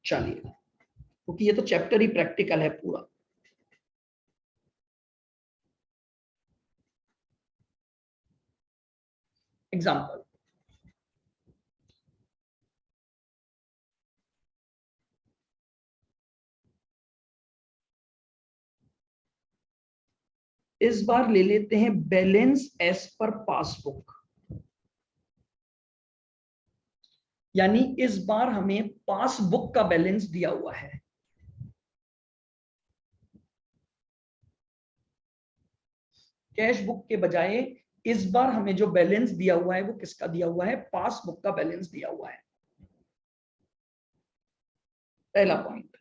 चलिए, क्योंकि ये तो चैप्टर ही प्रैक्टिकल है पूरा। एग्जाम्पल, इस बार ले लेते हैं बैलेंस एज पर पासबुक, यानी इस बार हमें पासबुक का बैलेंस दिया हुआ है। कैश बुक के बजाय इस बार हमें जो बैलेंस दिया हुआ है वो किसका दिया हुआ है? पासबुक का बैलेंस दिया हुआ है। पहला point.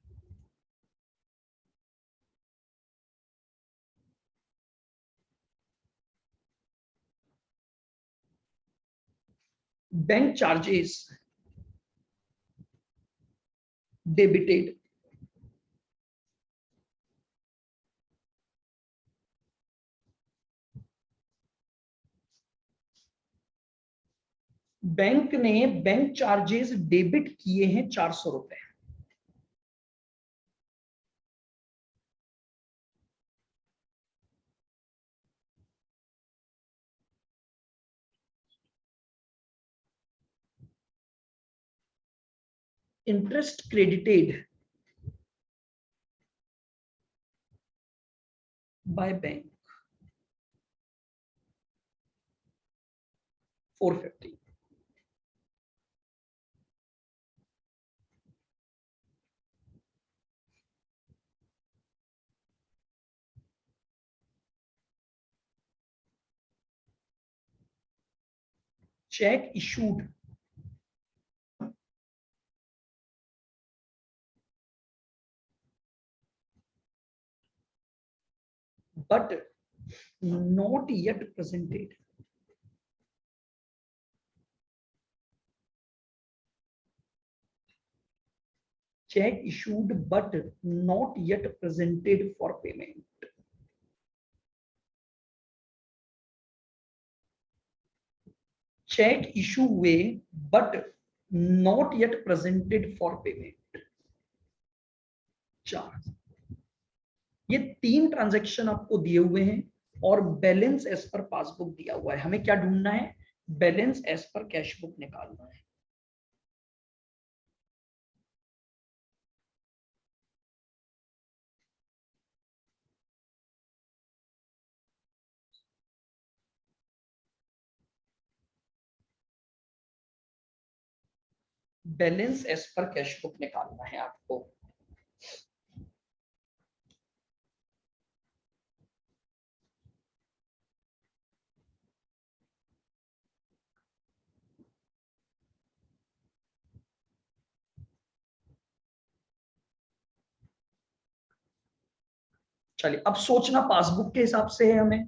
Bank charges debited, bank ने बैंक चार्जेस डेबिट किए हैं 400 रुपए। Interest credited by bank 450। Check issued but not yet presented, check issued but not yet presented for payment, cheque issue हुए but not yet presented for payment. 4, ये 3 transaction आपको दिए हुए हैं और बैलेंस एज पर पासबुक दिया हुआ है। हमें क्या ढूंढना है? Balance as per cash book निकालना है। Balance as per cash book निकालना है आपको। चलिए, अब सोचना पासबुक के हिसाब से है हमें।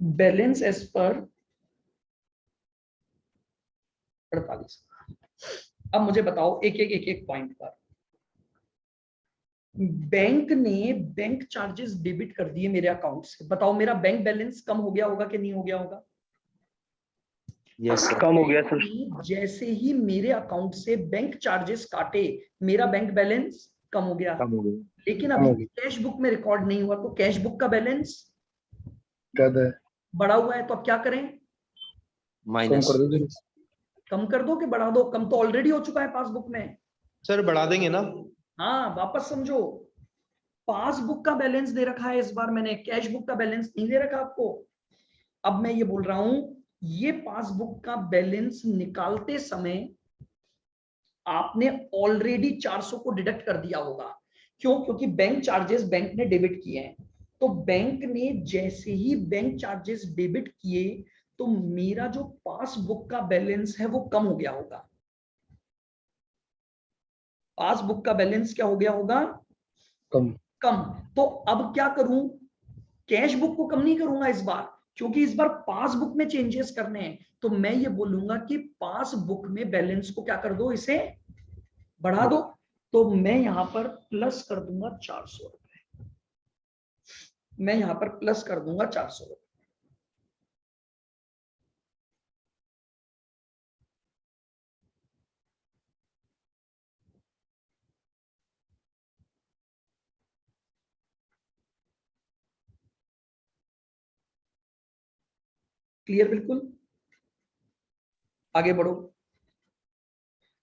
बैलेंस एज पर 48। अब मुझे बताओ एक पॉइंट पर, बैंक ने बैंक चार्जेस डेबिट कर दिए मेरे अकाउंट से। बताओ मेरा बैंक बैलेंस कम हो गया होगा कि नहीं हो गया होगा? यस सर, कम हो गया सर। जैसे ही मेरे अकाउंट से बैंक चार्जेस काटे, मेरा बैंक बैलेंस कम हो गया। कम हो गई। लेकिन कम हो अभी कैश बुक में रिकॉर्ड नहीं हुआ, तो कैश बुक का बैलेंस ज्यादा है, बढ़ा हुआ है। तो अब क्या करें? कम माइनस कर दो। कम कर दो कि बढ़ा दो? कम तो ऑलरेडी हो चुका है पासबुक में। सर, बढ़ा देंगे ना? हाँ, वापस समझो, पासबुक का बैलेंस दे रखा है इस बार मैंने, कैश बुक का बैलेंस नहीं दे रखा आपको। अब मैं ये बोल रहा हूं, ये पासबुक का बैलेंस निकालते समय आपने ऑलरेडी 400 को डिडक्ट कर दिया होगा। क्यों? क्योंकि बैंक चार्जेस बैंक ने डेबिट किए हैं। तो बैंक ने जैसे ही बैंक चार्जेस डेबिट किए, तो मेरा जो पासबुक का बैलेंस है वो कम हो गया होगा। पासबुक का बैलेंस क्या हो गया होगा? कम। कम। तो अब क्या करूं? कैश बुक को कम नहीं करूंगा इस बार, क्योंकि इस बार पासबुक में चेंजेस करने हैं, तो मैं ये बोलूंगा कि पासबुक में बैलेंस को क्या कर दो, इसे बढ़ा दो। तो मैं यहां पर प्लस कर दूंगा 400 रुपए, मैं यहां पर प्लस कर दूंगा 400 रुपए। क्लियर? बिल्कुल। आगे बढ़ो।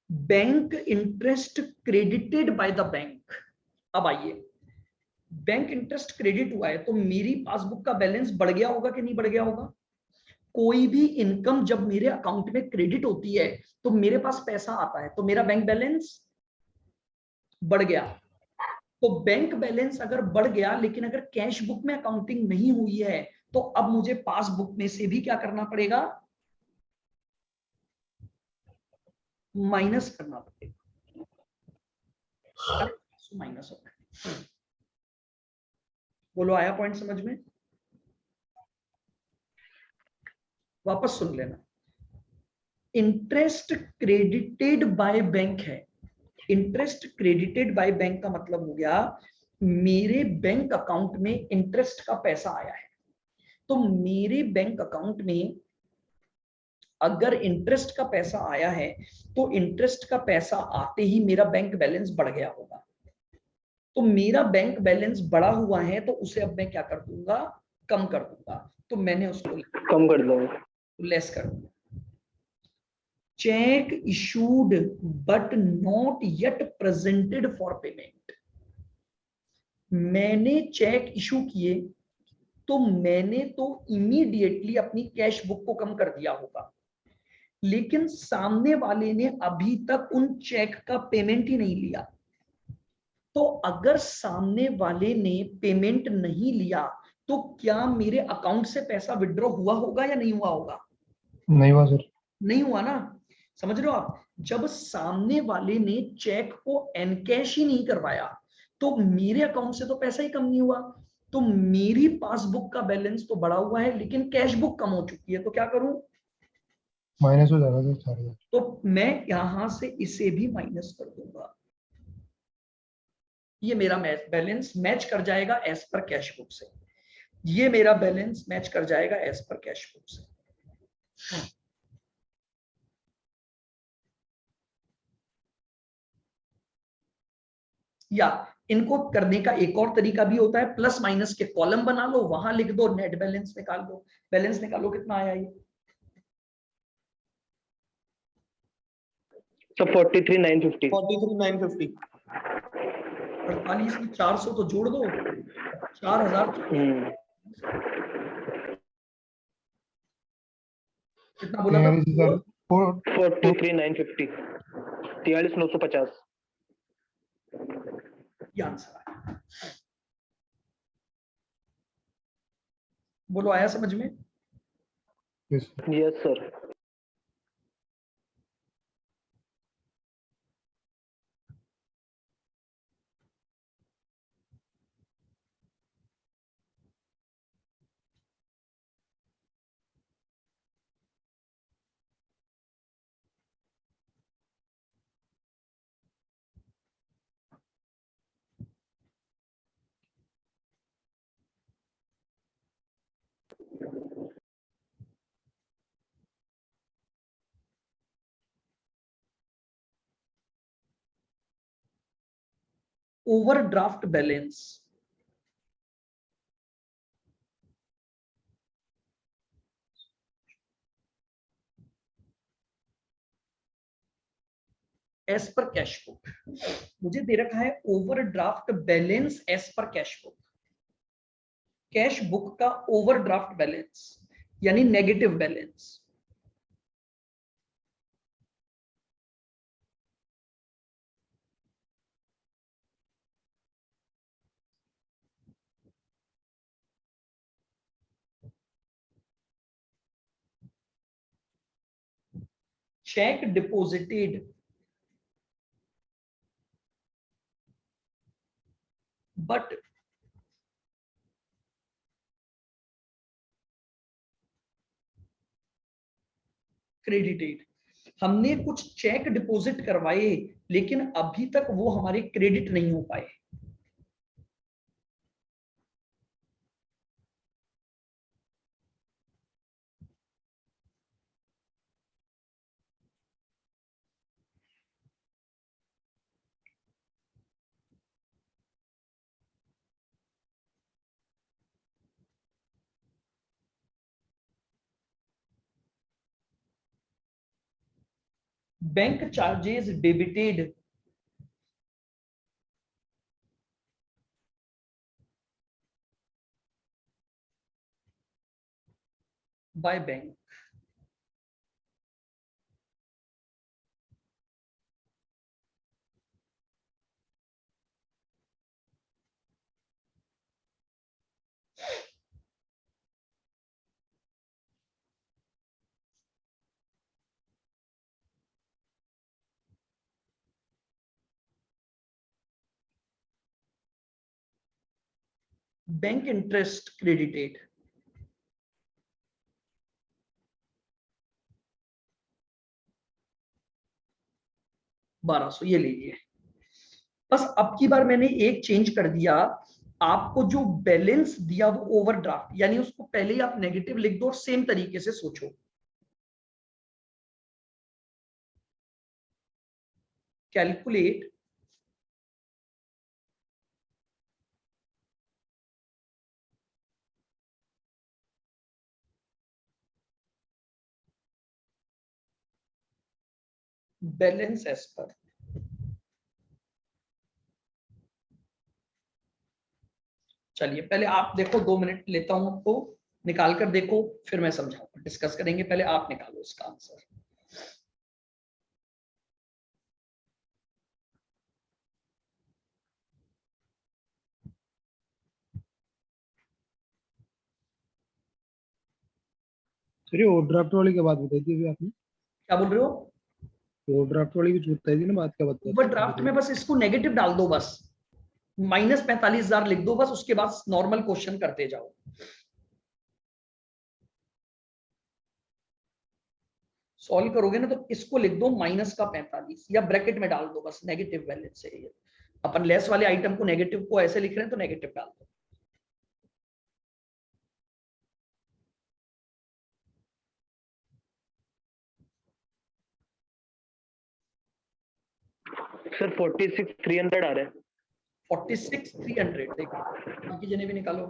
Bank interest credited by the bank. अब आइए, बैंक इंटरेस्ट क्रेडिट हुआ है तो मेरी पासबुक का बैलेंस बढ़ गया होगा कि नहीं बढ़ गया होगा? कोई भी इनकम जब मेरे अकाउंट में क्रेडिट होती है तो मेरे पास पैसा आता है, तो मेरा बैंक बैलेंस बढ़ गया। तो बैंक बैलेंस अगर बढ़ गया, लेकिन अगर कैश बुक में अकाउंटिंग नहीं हुई है, तो अब मुझे पासबुक में से भी क्या करना पड़ेगा, माइनस करना पड़ेगा। माइनस होगा। बोलो, आया पॉइंट समझ में? वापस सुन लेना। इंटरेस्ट क्रेडिटेड बाय बैंक है। इंटरेस्ट क्रेडिटेड बाय बैंक का मतलब हो गया मेरे बैंक अकाउंट में इंटरेस्ट का पैसा आया है। तो मेरे बैंक अकाउंट में अगर इंटरेस्ट का पैसा आया है तो इंटरेस्ट का पैसा आते ही मेरा बैंक बैलेंस बढ़ गया होगा। तो मेरा बैंक बैलेंस बढ़ा हुआ है तो उसे अब मैं क्या कर दूंगा, कम कर दूंगा। तो मैंने उसको कम कर दो, लेस कर दूंगा। Check issued but not yet presented for payment. मैंने चेक इशू किए तो मैंने तो इमीडिएटली अपनी कैश बुक को कम कर दिया होगा, लेकिन सामने वाले ने अभी तक उन चेक का पेमेंट ही नहीं लिया। तो अगर सामने वाले ने पेमेंट नहीं लिया तो क्या मेरे अकाउंट से पैसा विड्रॉ हुआ होगा या नहीं हुआ होगा? नहीं हुआ सर। नहीं हुआ ना। समझ रहे हो आप? जब सामने वाले ने चेक को एनकैश ही नहीं करवाया तो मेरे अकाउंट से तो पैसा ही कम नहीं हुआ। तो मेरी पासबुक का बैलेंस तो बढ़ा हुआ है लेकिन कैश बुक कम हो चुकी है, तो क्या करूं? माइनस हो जाएगा सर 4,000। तो मैं यहां से इसे भी माइनस कर दूंगा। ये मेरा बैलेंस मैच कर जाएगा एज पर कैश बुक से। ये मेरा बैलेंस मैच कर जाएगा एज पर कैश बुक से। या इनको करने का एक और तरीका भी होता है, प्लस माइनस के कॉलम बना लो, वहां लिख दो, नेट बैलेंस निकाल लो। बैलेंस निकालो कितना आया ये? तो 43,950। 43,950। 48 में 400 तो जोड़ दो, 4,000। कितना बोला था? 43,950, 43,950। ये आंसर आया। बोलो, आया समझ में? Yes sir. Overdraft balance. As per cash book मुझे दे रखा है overdraft balance as per cash book. Cash book का ओवरड्राफ्ट बैलेंस यानी negative balance. Cheque deposited but credited. हमने कुछ चेक डिपॉजिट करवाए लेकिन अभी तक वो हमारे क्रेडिट नहीं हो पाए। Bank charges debited by bank. Bank interest credited. $1200 ये लीजिए। बस अब की बार मैंने एक चेंज कर दिया, आपको जो बैलेंस दिया वो ओवरड्राफ्ट, यानी उसको पहले ही आप नेगेटिव लिख दो और सेम तरीके से सोचो। कैलकुलेट बैलेंस एज पर। चलिए पहले आप देखो, 2 मिनट लेता हूं आपको, निकाल कर देखो, फिर मैं समझाऊंगा, डिस्कस करेंगे। पहले आप निकालो इसका आंसर। सर ये ओवरड्राफ्ट वाली क्या बात बताई थी अभी आपने? क्या बोल रहे हो? ओवरड्राफ्ट वाली भी बताई थी ना बात, क्या बताई ओवर ड्राफ्ट में बस इसको नेगेटिव डाल दो, बस -45,000 लिख दो, बस उसके बाद नॉर्मल क्वेश्चन करते जाओ। सॉल्व करोगे ना तो इसको लिख दो -45 या ब्रैकेट में डाल दो, बस नेगेटिव बैलेंस है ये। अपन लेस वाले आइटम को नेगेटिव को ऐसे लिख रहे हैं तो नेगेटिव डाल दो। सर 46,300 आ रहा है। 46,300 देखो, बाकी जने भी निकालो।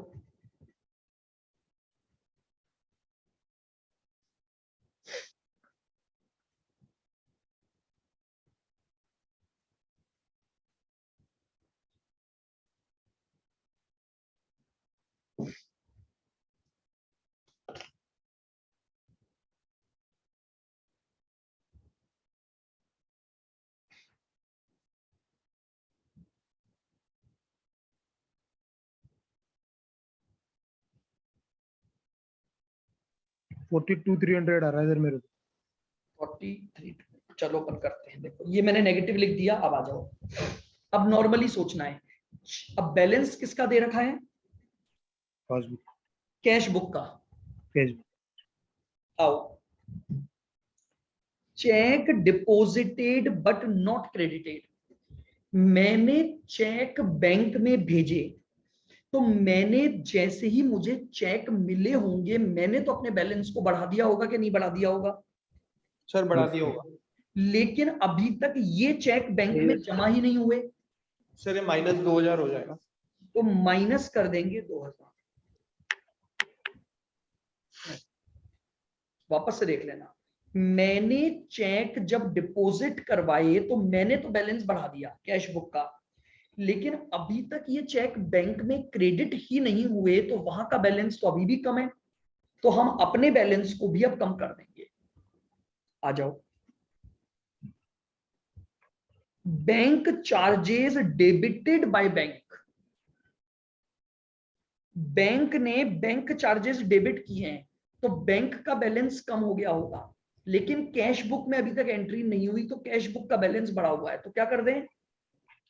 फोर्टी टू 300 आ रहा है सर मेरे को। 43, चलो अपन करते हैं। देखो ये मैंने नेगेटिव लिख दिया, अब आ जाओ। अब नॉर्मली सोचना है। अब बैलेंस किसका दे रखा है? पासबुक। कैश बुक का। कैश। आओ, check deposited but not credited. मैंने चेक बैंक में भेजे, तो मैंने जैसे ही मुझे चेक मिले होंगे, मैंने तो अपने बैलेंस को बढ़ा दिया होगा कि नहीं बढ़ा दिया होगा? सर बढ़ा दिया होगा। लेकिन अभी तक ये चेक बैंक में जमा ही नहीं हुए, सर ये -2000 हो जाएगा। तो माइनस कर देंगे 2000। वापस से देख लेना, मैंने चेक जब डिपॉजिट करवाए तो मैंने तो बैलेंस बढ़ा दिया कैश बुक का, लेकिन अभी तक ये चेक बैंक में क्रेडिट ही नहीं हुए, तो वहां का बैलेंस तो अभी भी कम है, तो हम अपने बैलेंस को भी अब कम कर देंगे। आ जाओ। Bank charges debited by bank. Bank ने बैंक चार्जेस डेबिट किए हैं, तो बैंक का बैलेंस कम हो गया होगा, लेकिन कैश बुक में अभी तक एंट्री नहीं हुई, तो कैश बुक का बैलेंस बढ़ा हुआ है, तो क्या कर दें?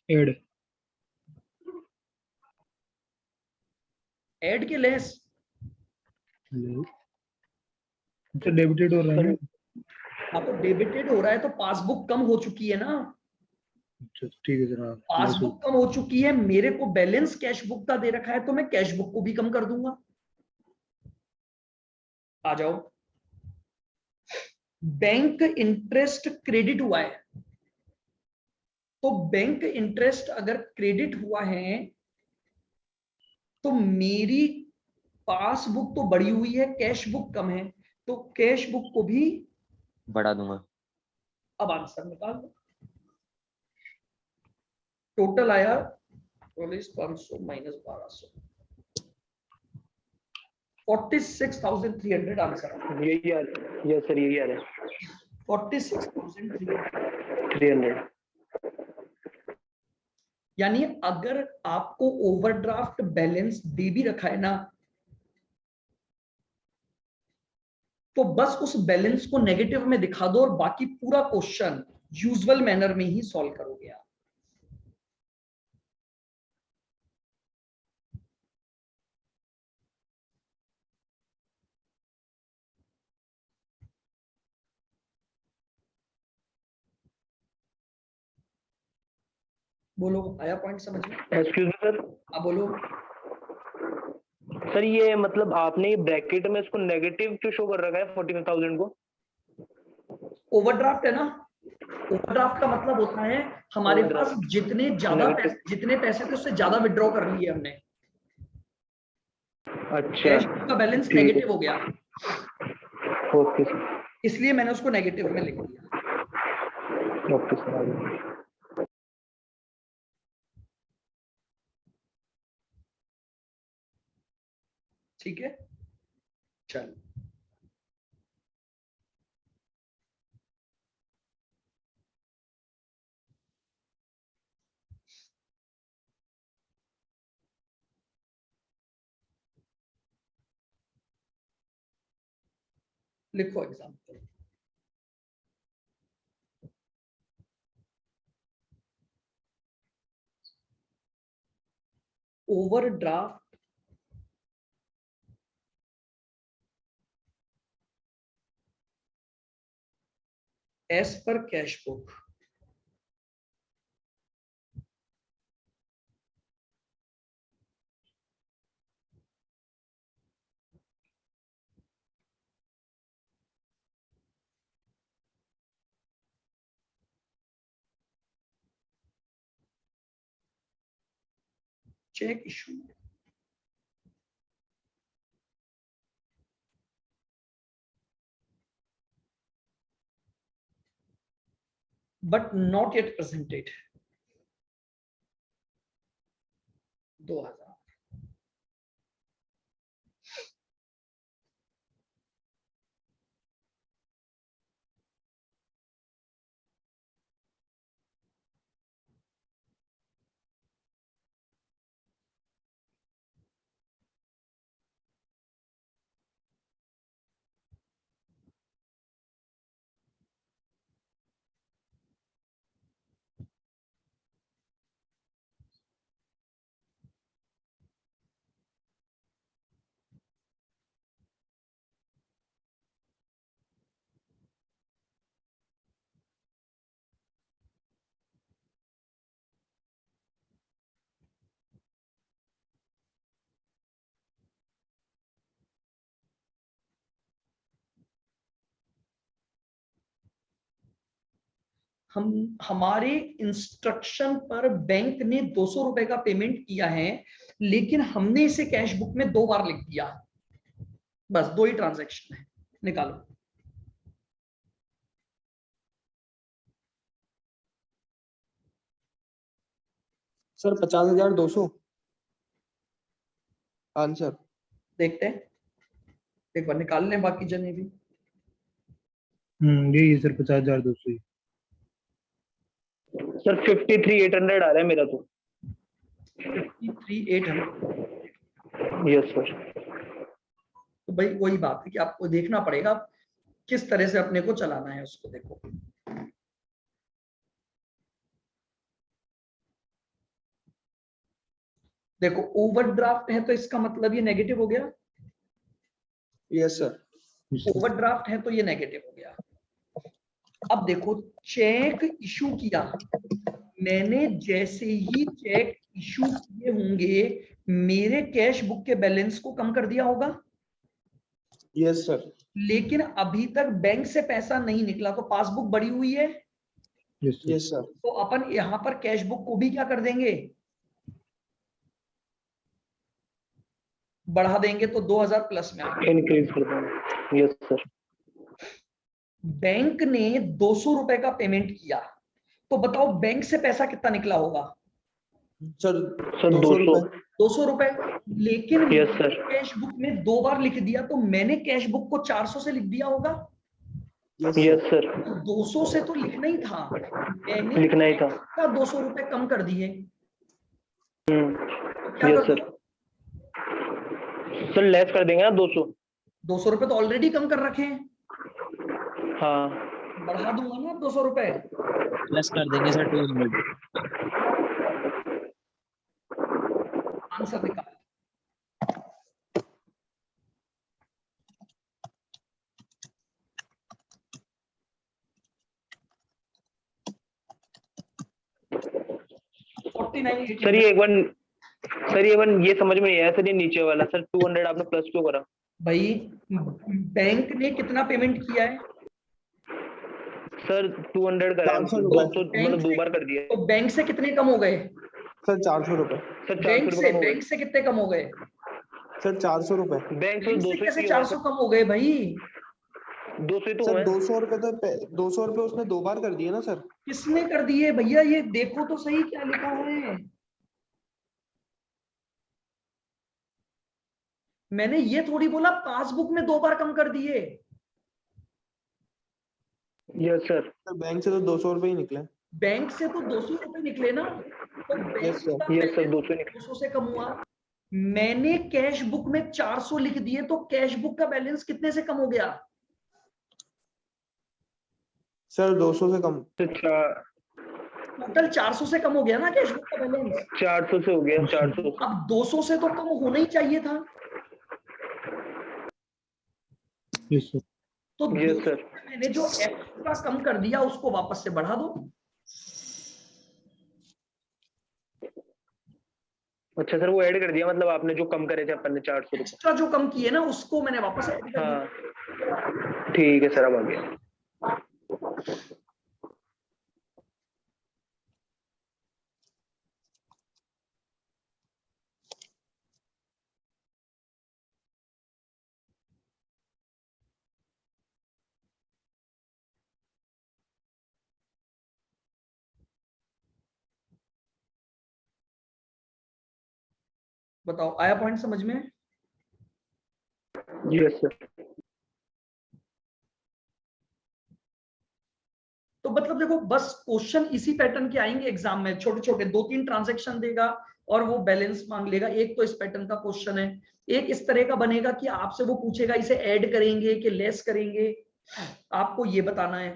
एड। ऐड के लेस। तो डेबिटेड हो रहा है ना? हाँ तो डेबिटेड हो रहा है तो पासबुक कम हो चुकी है ना, अच्छा ठीक है सर। हाँ पासबुक कम हो चुकी है, मेरे को बैलेंस कैश बुक का दे रखा है तो मैं कैश बुक को भी कम कर दूंगा। आ जाओ, बैंक इंटरेस्ट क्रेडिट हुआ है, तो बैंक इंटरेस्ट अगर क्रेडिट हुआ है तो मेरी पासबुक तो बढ़ी हुई है, कैश बुक कम है, तो कैश बुक को भी बढ़ा दूंगा। अब आंसर निकाल दो। टोटल आया 4500 माइनस 1200, 46,300 आंसर। यही आ रहा है। यस सर, यही आ रहा है। 46,300। यानी अगर आपको ओवरड्राफ्ट बैलेंस दे भी रखा है ना, तो बस उस बैलेंस को नेगेटिव में दिखा दो और बाकी पूरा क्वेश्चन यूजुअल मैनर में ही सॉल्व करोगे आप। बोलो, आया पॉइंट समझ में? Excuse me sir. अब बोलो। सर ये मतलब आपने ब्रैकेट में इसको नेगेटिव क्यों शो कर रखा है 45,000 को? ओवरड्राफ्ट है ना, ओवरड्राफ्ट का मतलब होता है हमारे पास जितने ज्यादा पैसे, जितने पैसे थे उससे ज्यादा विड्रॉ कर लिए हमने, अच्छा कैश का बैलेंस ठीक है। नेगेटिव हो गया, ओके सर। इसलिए मैंने उसको नेगेटिव में लिख दिया। Okay sir. ठीक है, चलो लिखो example. Overdraft as per cash book, cheque issue, but not yet presented 2000। हम हमारे इंस्ट्रक्शन पर बैंक ने 200 रुपए का पेमेंट किया है, लेकिन हमने इसे कैश बुक में 2 बार लिख दिया, बस 2 ही ट्रांजैक्शन है, निकालो। Sir 50,200 answer. देखते हैं, एक बार निकाल लें बाकी जने भी। यही है सर 50,200 ही। सर 53,800 आ रहा है मेरा तो। 53,800। Yes sir. तो भाई वही बात है कि आपको देखना पड़ेगा किस तरह से अपने को चलाना है उसको। देखो देखो ओवरड्राफ्ट है तो इसका मतलब ये नेगेटिव हो गया, यस सर। ओवरड्राफ्ट है तो ये नेगेटिव हो गया। अब देखो चेक इशू किया मैंने, जैसे ही चेक इशू किए होंगे मेरे कैश बुक के बैलेंस को कम कर दिया होगा, यस सर। लेकिन अभी तक बैंक से पैसा नहीं निकला तो पासबुक बढ़ी हुई है। Yes sir. Yes sir. तो अपन यहां पर कैश बुक को भी क्या कर देंगे, बढ़ा देंगे तो 2000 प्लस में आएगा। इंक्रीज कर देंगे। Yes sir. बैंक ने 200 रुपए का पेमेंट किया तो बताओ बैंक से पैसा कितना निकला होगा, सर सर 200 रुपए। 200 रुपए। लेकिन यस सर। कैश बुक में 2 बार लिख दिया तो मैंने कैश बुक को 400 से लिख दिया होगा। Yes sir. 200 से तो लिखना ही था, मैंने लिखना ही था। 200 रुपए कम कर दिए। Yes sir. सर लेस कर देंगे ना 200। 200 रुपए तो ऑलरेडी कम कर रखे हैं, हाँ बढ़ा दूंगा ना 200 रुपए। प्लस कर देंगे सर 200। आंसर निकाल। सर ये एक बार ये समझ में नहीं आया सर, ये नीचे वाला सर 200 आपने प्लस क्यों करा? भाई बैंक ने कितना पेमेंट किया है सर 200 करा है, 400 200 मतलब 2 बार कर दिया है। तो बैंक से कितने कम हो गए, सर 400 रुपए। सर 400 बैंक रुपए कम हो बैंक से कितने कम हो गए, सर 400 रुपए। गए। बैंक से बैंक से 200 कैसे ही हुआ है 400 कम हो गए भाई, 200 ही तो सर हुआ है। 200 रुपए तो 200 रुपए उसने 2 बार कर दिए ना सर। किसने कर दिए भैया, ये देखो तो सही क्या लिखा है। मैंने ये थोड़ी बोला पासबुक में 2 बार कम कर दिए। Yes sir. सर बैंक से तो 200 रुपए ही निकले। बैंक से तो 200 रुपए निकले ना, तो बैंक यस सर। का यस सर बैलेंस 200 निकले। 200 से कम हुआ। मैंने कैश बुक में 400 लिख दिए तो कैश बुक का बैलेंस कितने से कम हो गया, सर 200 से कम। टोटल 400 से कम हो गया ना कैश बुक का बैलेंस। 400 से हो गया 400। अब 200 से तो कम होना ही चाहिए था। Yes sir. तो यस 200 सर। मैंने जो एक्स्ट्रा कम कर दिया उसको वापस से बढ़ा दो। अच्छा सर वो ऐड कर दिया, मतलब आपने जो कम करे थे अपन ने 400 रुपए। एक्स्ट्रा जो कम किए ना उसको मैंने वापस ऐड कर दिया। हाँ ठीक है सर, अब आ गया। बताओ आया पॉइंट समझ में। Yes sir. तो मतलब देखो बस क्वेश्चन इसी पैटर्न के आएंगे एग्जाम में, छोटे छोटे 2-3 ट्रांजैक्शन देगा और वो बैलेंस मांग लेगा। एक तो इस पैटर्न का क्वेश्चन है, एक इस तरह का बनेगा कि आपसे वो पूछेगा इसे ऐड करेंगे कि लेस करेंगे, आपको ये बताना है।